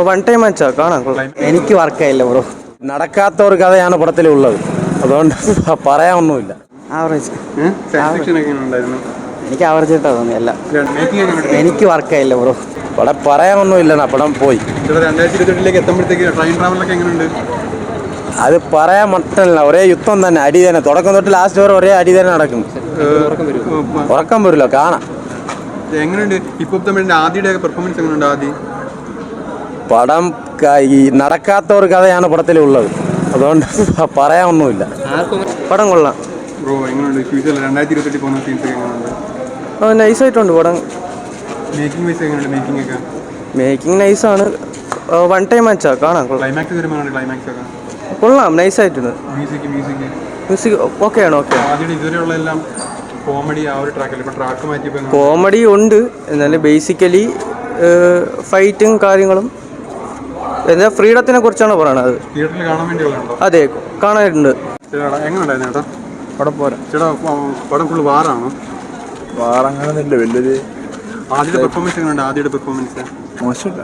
One time വാച്ചാ കാണാം. എനിക്ക് വർക്കായില്ല bro. നടക്കാത്ത ഒരു കഥയാണ് പടത്തിലുള്ളത്, അതുകൊണ്ട് പറയാനൊന്നുമില്ല. ആവറേജ്. എനിക്ക് ആവറേജ് ആയിട്ടാ തോന്നിയല്ല. എനിക്ക് വർക്കായില്ല ബ്രോ. പടം പറയാനൊന്നുമില്ല, പടം പോയി. 2022 എത്തുമ്പോഴത്തേക്ക് ട്രെയിൻ ട്രാവലൊക്കെ എങ്ങനെയുണ്ട്? അത് പറയാൻ മട്ടല്ല, ഒരേ യുദ്ധം തന്നെ, അടി തന്നെ, തുടക്കം തൊട്ട് ലാസ്റ്റ് വരെ ഒരേ അടി തന്നെ നടക്കും. ഉറക്കം വരില്ല, കാണാം. എങ്ങനെയുണ്ട് ഇപ്പൊ തമിഴിന്റെ ആദ്യയുടെ പെർഫോമൻസ് എങ്ങനെയുണ്ട്? ആദ്യം പടം ഈ നടക്കാത്ത ഒരു കഥയാണ് പടത്തിലുള്ളത്, അതുകൊണ്ട് പറയാനൊന്നുമില്ല. പടം കൊള്ളാം ബ്രോ. എങ്ങനെയുണ്ട് ഫ്യൂച്ചറിൽ 2028 പോകുന്ന സീൻസ് ഒക്കെ എങ്ങനെയുണ്ട്? നൈസായിട്ടുണ്ട് പടം. മേക്കിംഗ് വൈസ് എങ്ങനെയുണ്ട്? മേക്കിംഗ് ഒക്കെ മേക്കിംഗ് നൈസാണ്. വൺ ടൈം വാച്ചാ കാണാം. ക്ലൈമാക്സ് വരുമ്പോൾ ക്ലൈമാക്സ് ഒക്കെ കൊള്ളാം, നൈസായിട്ടുണ്ട്. മ്യൂസിക് ഓക്കെ ആണ്. ഓക്കെ. ആദ്യം ഇതുവരെയുള്ള എല്ലാം കോമഡി ആ ഒരു ട്രാക്കല്ല, ഇപ്പൊ ട്രാക്ക് മാറ്റിയപ്പോൾ കോമഡി ഉണ്ട്, എന്നാലും ബേസിക്കലി ഫൈറ്റും കാര്യങ്ങളും എന്താ ഫ്രീഡത്തിനെ കുറിച്ചാണ് പറയണത്. തിയേറ്ററിൽ കാണാൻ വേണ്ടിയുള്ളതുണ്ടോ? അതെ, കാണാനുണ്ട്. എങ്ങനെയുണ്ടായിരുന്നു ചേട്ടാ? പടം പോരാ ചേട്ടാ. പടം ഫുള്ള് വാറാണോ? വാറങ്ങനൊന്നുമില്ല വലിയൊരു. ആദ്യത്തെ പെർഫോമൻസ് എങ്ങനെയുണ്ട്? ആദ്യത്തെ പെർഫോമൻസ് മോശമില്ല.